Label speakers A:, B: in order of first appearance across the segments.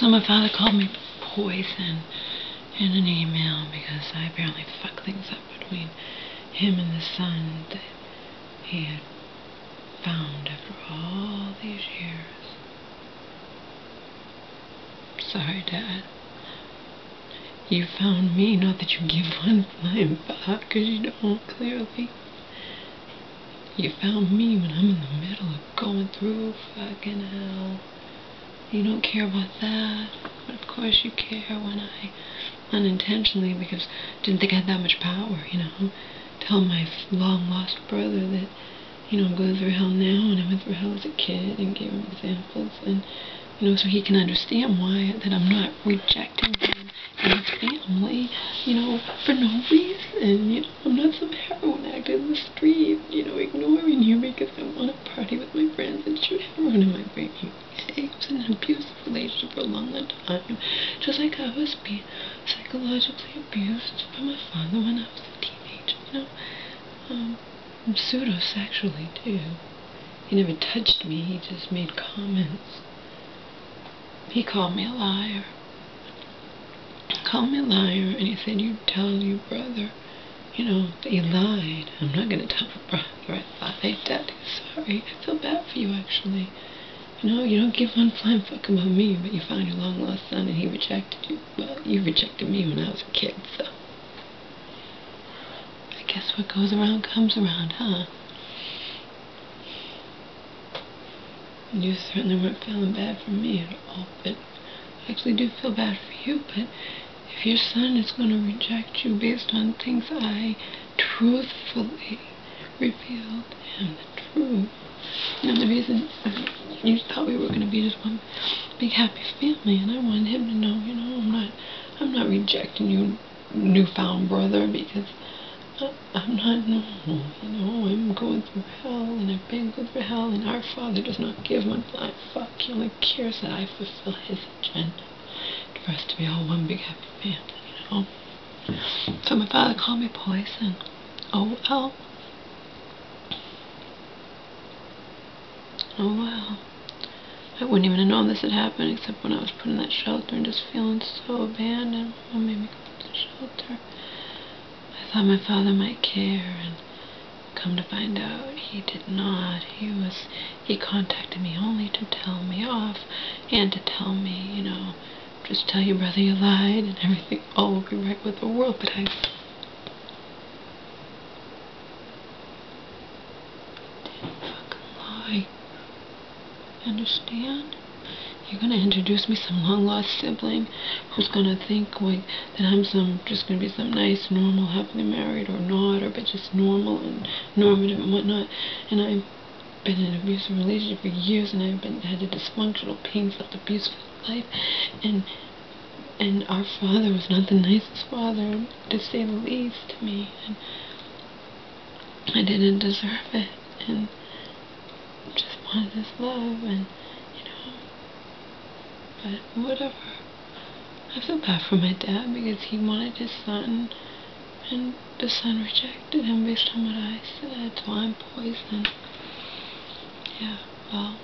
A: So my father called me poison in an email because I apparently fucked things up between him and the son that he had found after all these years. Sorry, Dad. You found me, not that you give one flying fuck, because you don't, clearly. You found me when I'm in the middle of going through fucking hell. You don't care about that, but of course you care when I, unintentionally, because I didn't think I had that much power, tell my long-lost brother that, I'm going through hell now, and I went through hell as a kid, and gave him examples, and, so he can understand why, that I'm not rejecting him and his family, for no reason, I'm not some heroin addict in the street, ignoring you because I want to party with my friends and shoot heroin in my brain. Okay? I was in an abusive relationship for a long, long time, just like I was being psychologically abused by my father when I was a teenager, pseudo-sexually too. He never touched me, he just made comments. He called me a liar. And he said, you tell your brother, that you lied. I'm not going to tell my brother I lied. Daddy, sorry. I feel bad for you, actually. You don't give one flying fuck about me, but you found your long-lost son and he rejected you. Well, you rejected me when I was a kid, so. I guess what goes around comes around, huh? You certainly weren't feeling bad for me at all, but I actually do feel bad for you, but if your son is going to reject you based on things I truthfully revealed to him, the truth, the reason you thought we were going to be just one big happy family, and I wanted him to know, I'm not rejecting you, newfound brother, because I'm not normal, I'm going through hell, and I've been going through hell, and our Father does not give one flying fuck. He only cares that I fulfill his agenda, for us to be all one big happy family, So my father called me poison. Oh well. Oh well. I wouldn't even have known this had happened except when I was put in that shelter and just feeling so abandoned. What made me go to the shelter? I thought my father might care, and come to find out he did not. He contacted me only to tell me off and to tell me, just tell your brother you lied and everything all will be right with the world, but I didn't fucking lie. Understand? You're gonna introduce me some long-lost sibling who's gonna think that I'm just gonna be some nice, normal, happily married or not, or but just normal and normative and whatnot. And I've been in an abusive relationship for years, and I've had a dysfunctional, painful, abusive life, and our father was not the nicest father, to say the least, to me, and I didn't deserve it, and just wanted his love, and but whatever. I feel bad for my dad because he wanted his son, and the son rejected him based on what I said, so I'm poisoned. Yeah, well,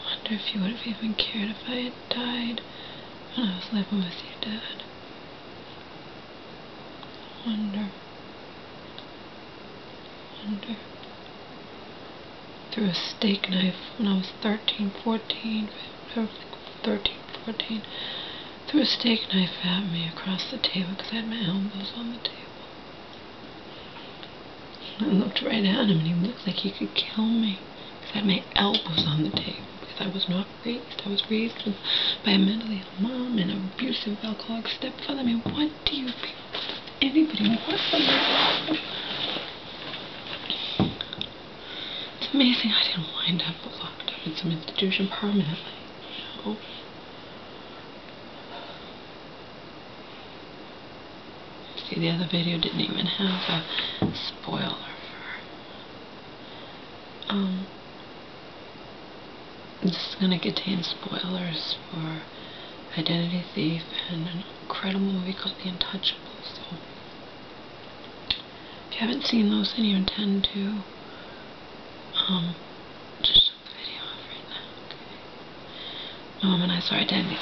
A: I wonder if you would have even cared if I had died when I was living with your dad. I wonder. Threw a steak knife when I was 13, 14, threw a steak knife at me across the table because I had my elbows on the table. I looked right at him and he looked like he could kill me because I had my elbows on the table because I was not raised. I was raised by a mentally ill mom and an abusive alcoholic stepfather. I mean, what do you people, anybody want from me? It's amazing I didn't wind up locked up in some institution permanently, See, the other video didn't even have a spoiler for... This is going to contain spoilers for Identity Thief and an incredible movie called The Untouchables, so if you haven't seen those and you intend to, just shut the video off right now, okay? And I saw identity.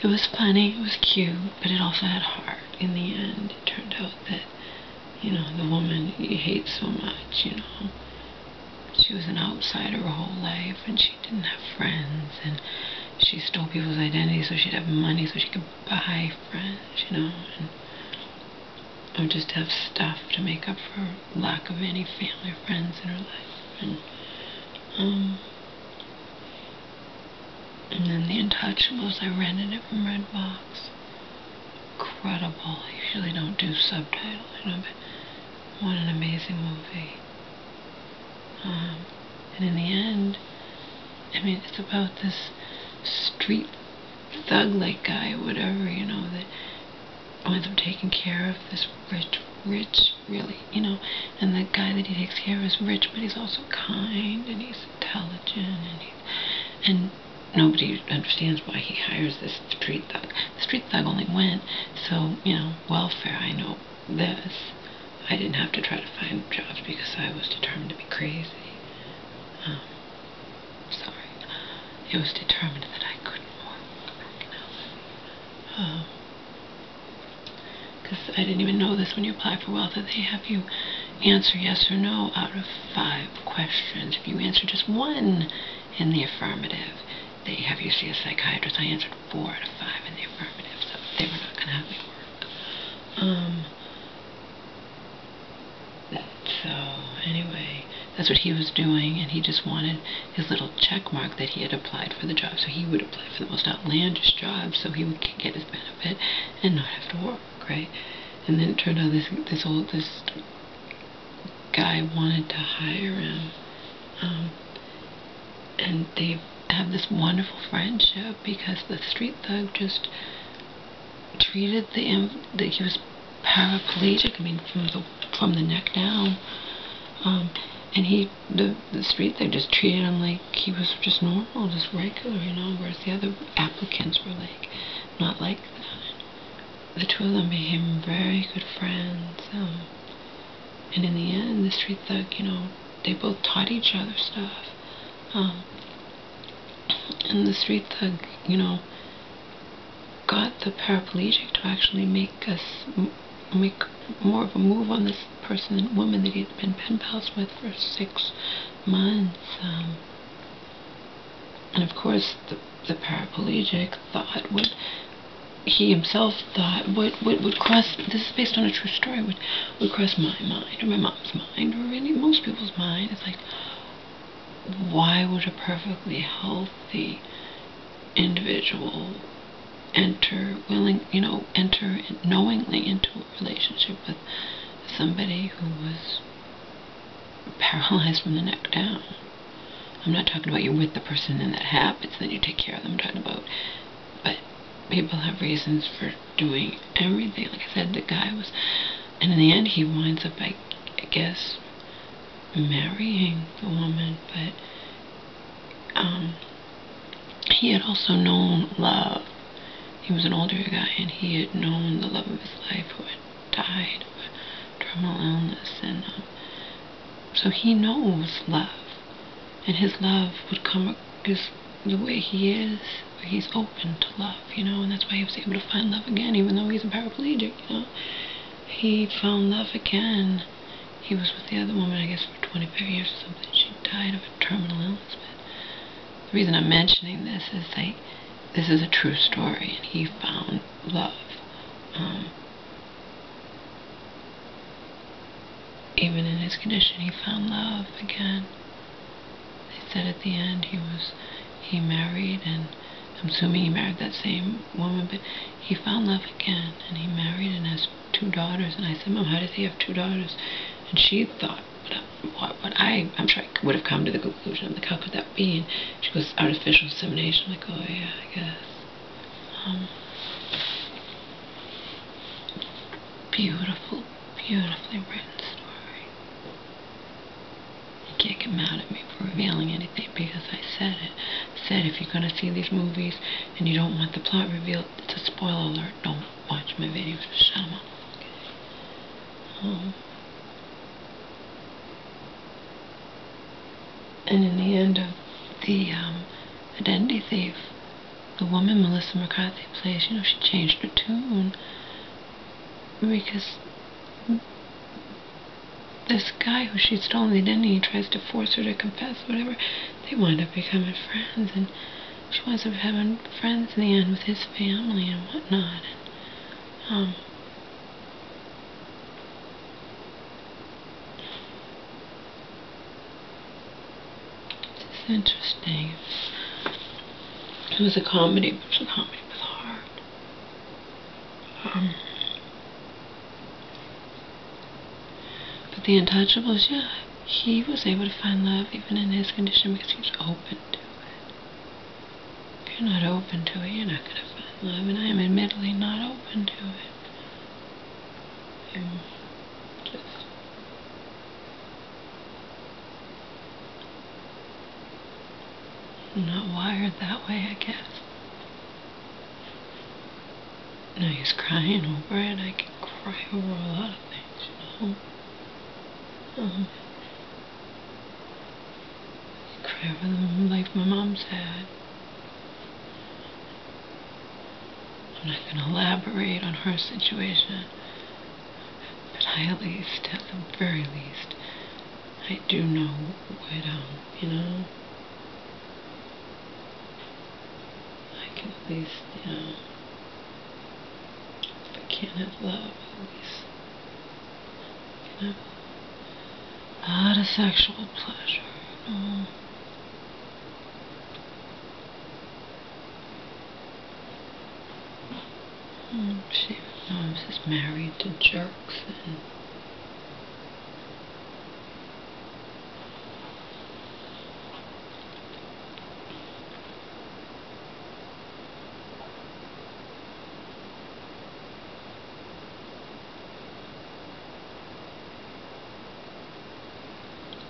A: It was funny, it was cute, but it also had heart. In the end, it turned out that, you know, the woman you hate so much, you know, she was an outsider her whole life, and she didn't have friends, and she stole people's identities so she'd have money so she could buy friends, you know, or just have stuff to make up for lack of any family or friends in her life. And then The Untouchables, I rented it from Redbox. Incredible. I usually don't do subtitles, you know, but what an amazing movie. And in the end, I mean, it's about this street thug-like guy or whatever, you know, that winds up taking care of this rich, really, you know, and the guy that he takes care of is rich, but he's also kind, and he's intelligent, and nobody understands why he hires this street thug. The street thug only went, so, you know, welfare, I know this. I didn't have to try to find jobs because I was determined to be crazy. Sorry. It was determined that I couldn't work, you know. Because I didn't even know this when you apply for welfare. They have you answer yes or no out of 5 questions. If you answer just 1 in the affirmative, they have you see a psychiatrist. I answered 4 out of 5 in the affirmative, so they were not going to have me work. So anyway, that's what he was doing, and he just wanted his little check mark that he had applied for the job. So he would apply for the most outlandish jobs so he would get his benefit and not have to work, right? And then it turned out this guy wanted to hire him, and they have this wonderful friendship because the street thug just treated that he was paraplegic, I mean, from the neck down, and the street thug just treated him like he was just normal, just regular, you know, whereas the other applicants were like, not like that. The 2 of them became very good friends, and in the end, the street thug, you know, they both taught each other stuff, and the street thug, you know, got the paraplegic to actually make more of a move on this woman that he'd been pen pals with for 6 months. And of course, the paraplegic thought he himself thought would cross, this is based on a true story, would cross my mind, or my mom's mind, or really most people's mind. It's like, why would a perfectly healthy individual enter knowingly into a relationship with somebody who was paralyzed from the neck down? I'm not talking about you're with the person and that happens, then you take care of them. I'm talking about, but people have reasons for doing everything. Like I said, the guy was, and in the end he winds up, I guess, marrying the woman, but he had also known love. He was an older guy, and he had known the love of his life who had died of a terminal illness, and so he knows love, and his love would come because the way he is, he's open to love, you know, and that's why he was able to find love again, even though he's a paraplegic, you know. He found love again. He was with the other woman, I guess, for 25 years or something. She died of a terminal illness, but the reason I'm mentioning this is this is a true story, and he found love. Even in his condition, he found love again. They said at the end he married, and I'm assuming he married that same woman, but he found love again, and he married and has 2 daughters. And I said, Mom, how does he have 2 daughters? And she thought, I'm sure I would have come to the conclusion, I'm like, how could that be? And she goes, artificial insemination. I'm like, oh yeah, I guess. Beautiful, beautifully written story. You can't get mad at me for revealing anything because I said it. Said if you're going to see these movies and you don't want the plot revealed, it's a spoiler alert. Don't watch my videos. Just shut them up. Okay. And in the end of the Identity Thief, the woman Melissa McCarthy plays, you know, she changed her tune because this guy who she'd stolen the identity tries to force her to confess, whatever. They wind up becoming friends, and she winds up having friends in the end with his family and whatnot. And, it's interesting. It was a comedy, but the comedy was hard. But the Untouchables, yeah, he was able to find love even in his condition because he was open to it. If you're not open to it, you're not going to find love, and I am admittedly not open to it. I'm just not wired that way, I guess. No use crying over it. I can cry over a lot of things, you know. Cry over the life my mom's had. I'm not going to elaborate on her situation, but I at the very least, I do know what, you know, I can at least, you know, if I can't have love, at least I can have a lot of sexual pleasure, you know. She was just married to jerks, and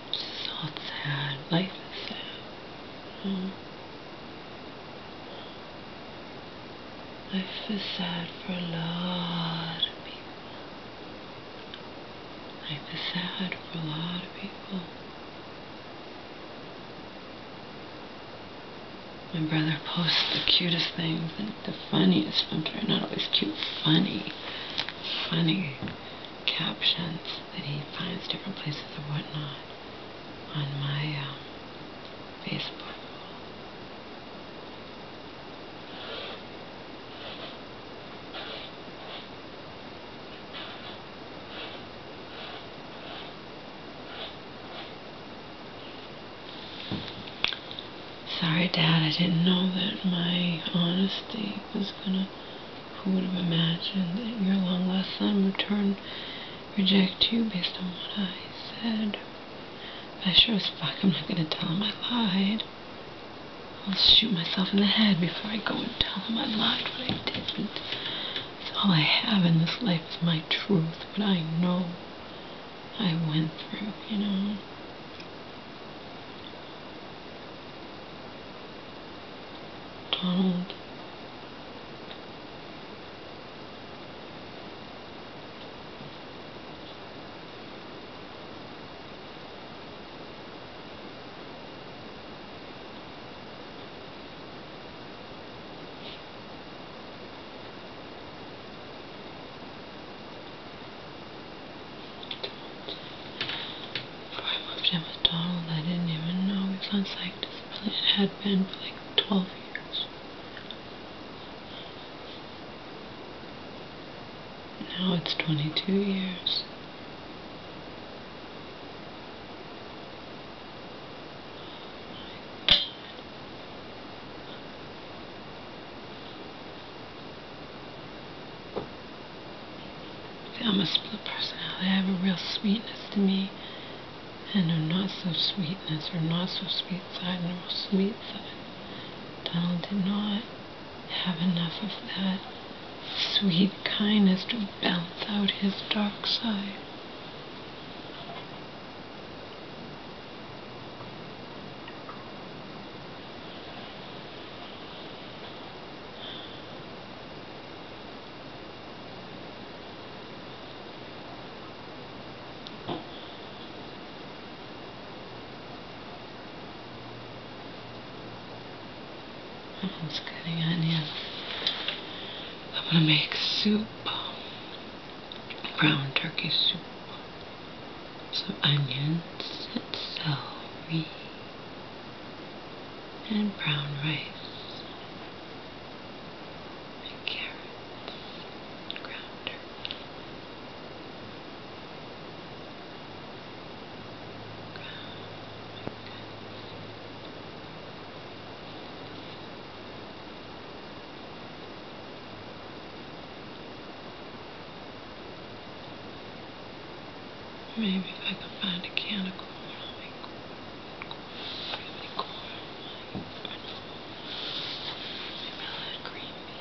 A: it's all sad. Life is sad, you know. Life is sad for a lot of people. Life is sad for a lot of people. My brother posts the cutest things and the funniest, not always cute, funny captions that he finds different places or whatnot on my Facebook. Sorry, Dad, I didn't know that my honesty was gonna... Who would have imagined that your long-lost son would reject you based on what I said? But I sure as fuck I'm not gonna tell him I lied. I'll shoot myself in the head before I go and tell him I lied when I didn't. It's all I have in this life is my truth, what I know I went through, you know? Donald. Before I moved in with Donald, I didn't even know he was on psych discipline. It had been for like 12 years. Now it's 22 years. See, I'm a split personality. I have a real sweetness to me, and a not so sweetness or not so sweet side and a real sweet side. Donald did not have enough of that sweet kindness to balance out his dark side. I'm just cutting onions. I'm gonna make soup. Ground turkey soup. Some onions and celery. And brown rice. And carrots. And ground turkey. Maybe if I can find a can of corn, I'll make corn. Maybe corn. Maybe I'll add green beans.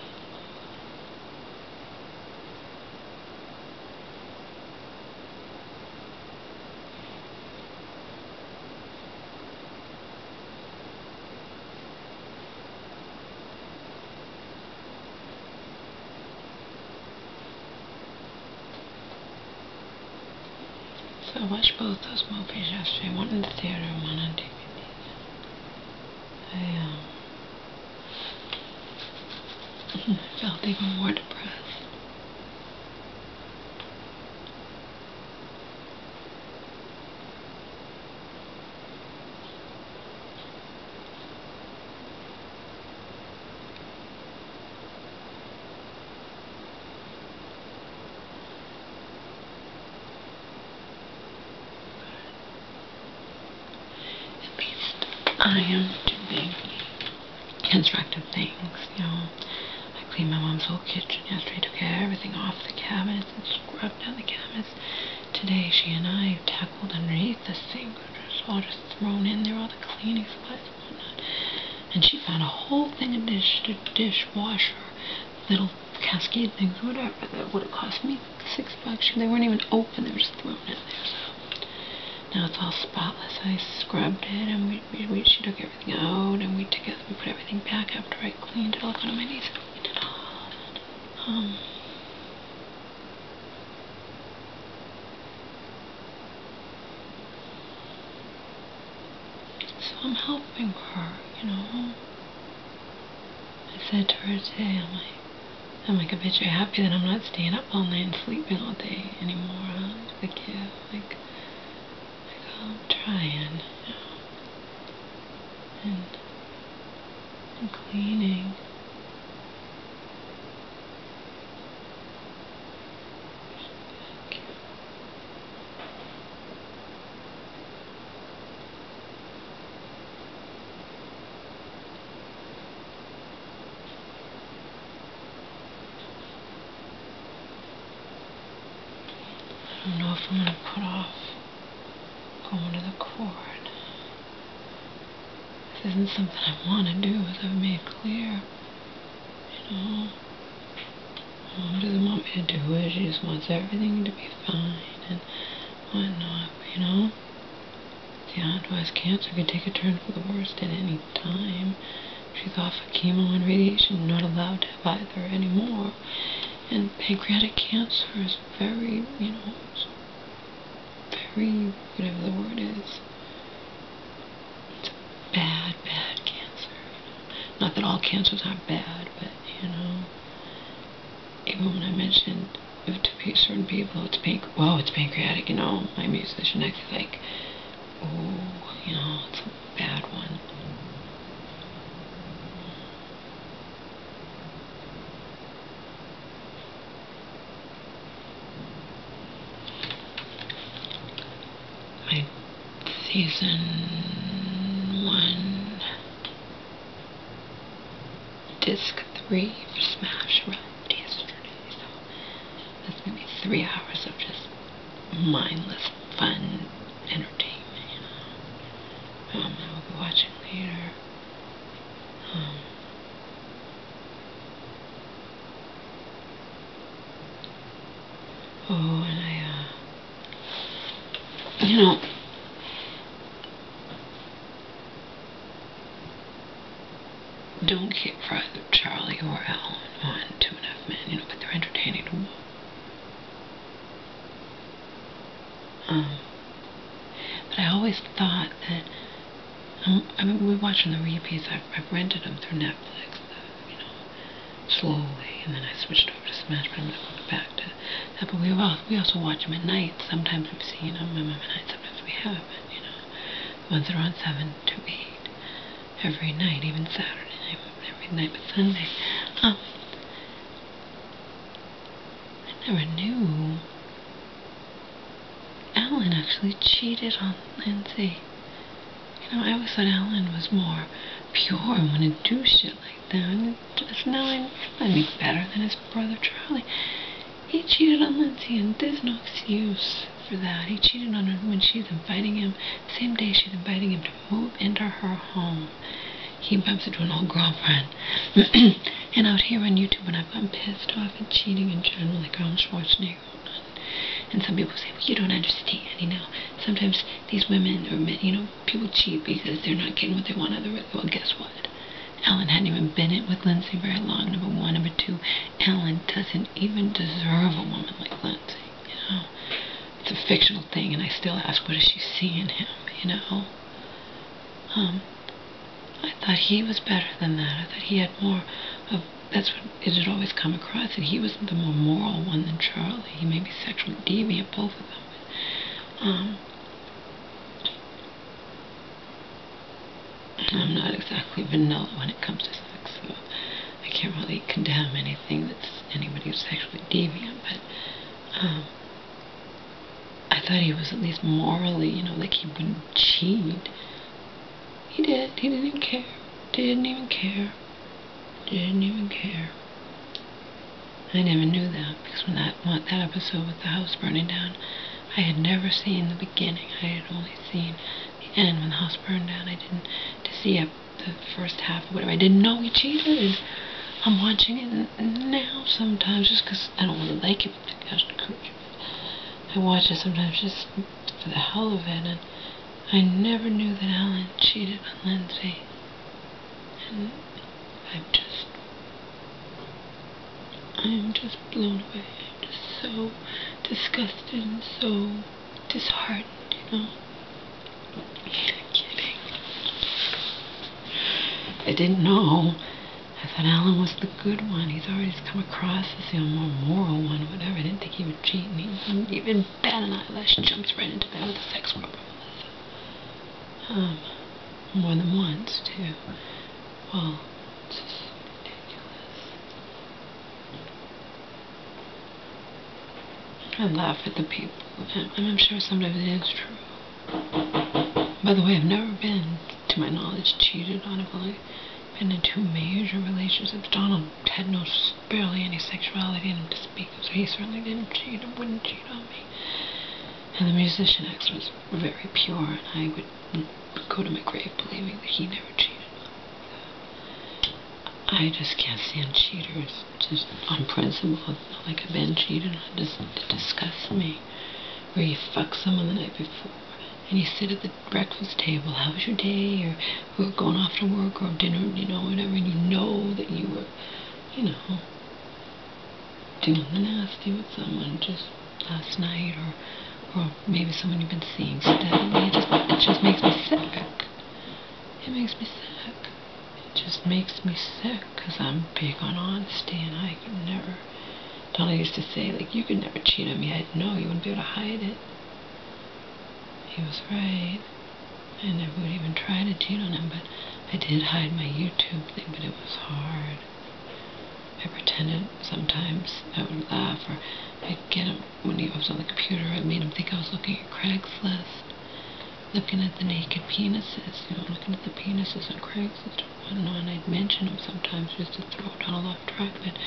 A: So I watched both those movies yesterday, one in the theater and one on DVD. I felt even more depressed. I am doing constructive things, you know. I cleaned my mom's whole kitchen yesterday, took everything off the cabinets and scrubbed down the cabinets. Today she and I tackled underneath the sink, which was all just thrown in there, all the cleaning supplies and whatnot. And she found a whole thing of dishwasher, little cascade things, whatever, that would have cost me $6. They weren't even open, they were just thrown in there, so. Now it's all spotless. I scrubbed it, and she took everything out, and we put everything back after I cleaned it. I'll go to my knees and cleaned it all. So I'm helping her, you know. I said to her today, I'm like, I bet you're happy that I'm not staying up all night and sleeping all day anymore, huh? Like, yeah, like I'm trying, you know, and cleaning. I don't know if I'm going to put off going to the court. This isn't something I want to do, as I've made clear. You know, Mom doesn't want me to do it. She just wants everything to be fine and whatnot. But, you know, the otherwise cancer could take a turn for the worst at any time. She's off of chemo and radiation, not allowed to have either anymore. And pancreatic cancer is very, you know, very, whatever the word is. It's a bad, bad cancer. Not that all cancers are bad, but, you know, even when I mentioned to certain people, it's pancreatic, you know, my musician next is like, oh, you know, it's a bad one. My season 1 disc 3 for Smash wrapped yesterday, so that's gonna be 3 hours of just mindless fun entertainment, you know. I will be watching later. Oh, and you know, don't get for either Charlie or Alan on 2.5 Men, you know, but they're entertaining to watch. But I always thought that we're watching the repeats. I've rented them through Netflix, you know, slowly, and then I switched over to Smash, but I'm going to go back to that. But we also watch them at night. Sometimes we've seen them at night, sometimes we haven't, you know. The ones that are on 7 to 8 every night, even Saturday night, every night but Sunday. I never knew Alan actually cheated on Lindsay. You know, I always thought Alan was more pure and wouldn't do shit like that. And just now I realize he's better than his brother Charlie. He cheated on Lindsay, and there's no excuse for that. He cheated on her when she was inviting him, the same day she was inviting him to move into her home. He bumps into an old girlfriend. And out here on YouTube, when I've gotten pissed off at cheating in general, like Arnold Schwarzenegger, and some people say, well, you don't understand, you know. Sometimes these women or men, you know, people cheat because they're not getting what they want out of it. Well, guess what? Alan hadn't even been in with Lindsay very long, number one. Number two, Alan doesn't even deserve a woman like Lindsay, you know. It's a fictional thing, and I still ask, what does she see in him, you know? I thought he was better than that. I thought he had more of, that's what it had always come across, that he was the more moral one than Charlie. He may be sexually deviant, both of them. I'm not exactly vanilla when it comes to sex, so I can't really condemn anything that's anybody who's sexually deviant, but I thought he was at least morally, you know, like he wouldn't cheat. He did. He didn't even care. Didn't even care. Didn't even care. I never knew that, because when that episode with the house burning down, I had never seen the beginning. I had only seen the end when the house burned down. I didn't to see the first half or whatever. I didn't know he cheated, and I'm watching it now sometimes just because I don't really like it with the ALICIACREATURE. I watch it sometimes just for the hell of it, and I never knew that Alan cheated on Lindsay. And I'm just blown away. I'm just so disgusted and so disheartened, you know. I'm kidding. I didn't know. I thought Alan was the good one. He's always come across as the more moral one or whatever. I didn't think he would cheat, and he wouldn't even bat an eyelash. Jumps right into that with a sex problem. More than once, too. Well, it's just ridiculous. I laugh at the people, and I'm sure sometimes it is true. By the way, I've never been, to my knowledge, cheated on. I've only been in 2 major relationships. Donald had barely any sexuality in him to speak of, so he certainly didn't cheat and wouldn't cheat on me. And the musician ex was very pure, and I would go to my grave believing that he never cheated. I just can't stand cheaters, just on principle. It's not like I've been cheated on. It disgusts me. Where you fuck someone the night before, and you sit at the breakfast table, how was your day, or going off to work, or dinner, you know, whatever, and you know that you were, you know, doing the nasty with someone just last night, or maybe someone you've been seeing steadily. It just makes me sick. It makes me sick. It just makes me sick, because I'm big on honesty, and I could never. Donna used to say, like, you could never cheat on me. I'd know, you wouldn't be able to hide it. He was right. I never would even try to cheat on him, but I did hide my YouTube thing, but it was hard. I pretended sometimes I would laugh, or I'd get him when he was on the computer. I made him think I was looking at Craigslist, looking at the naked penises, you know, looking at the penises on Craigslist or whatnot. And I'd mention them sometimes just to throw Donald off track, but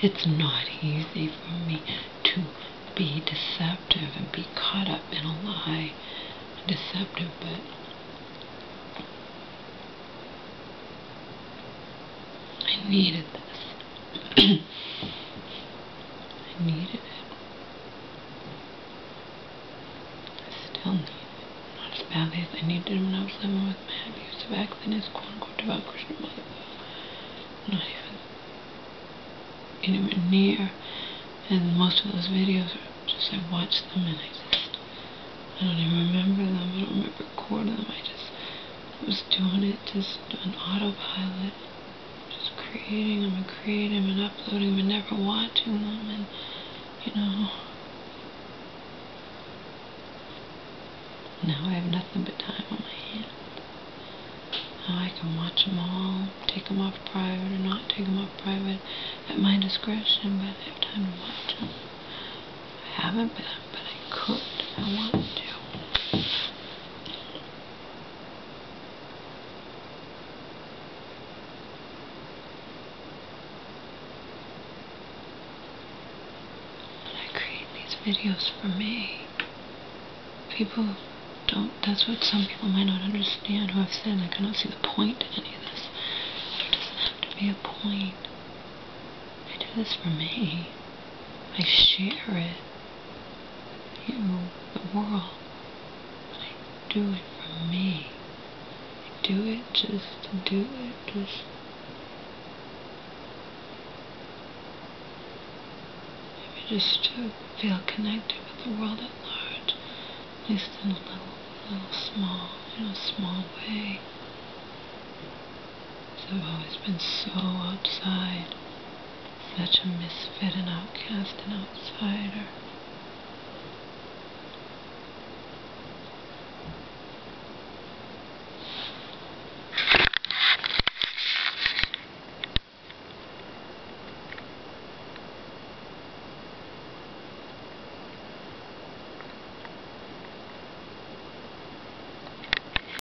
A: it's not easy for me to be deceptive and be caught up in a lie. Deceptive, but I needed this. I needed it. I still need it. Not as badly as I needed it when I was living with my abusive ex and his quote-unquote devout Christian mother. Not even anywhere near. And most of those videos are just, I watched them and I don't even remember them. I don't remember recording them. I just was doing it just on autopilot, just creating them and creating them and uploading them and never watching them, and now I have nothing but time on my hands. Now I can watch them all, take them off private or not take them off private at my discretion, but I have time to watch them. I haven't, but I could if I wanted to. But I create these videos for me. People don't, that's what some people might not understand who have said, I cannot see the point in any of this. There doesn't have to be a point. I do this for me. I share it with you, the world. But I do it for me. I do it just to do it, maybe just to feel connected with the world at large. At least in a little small way. So I've always been so outside, such a misfit and outcast and outsider.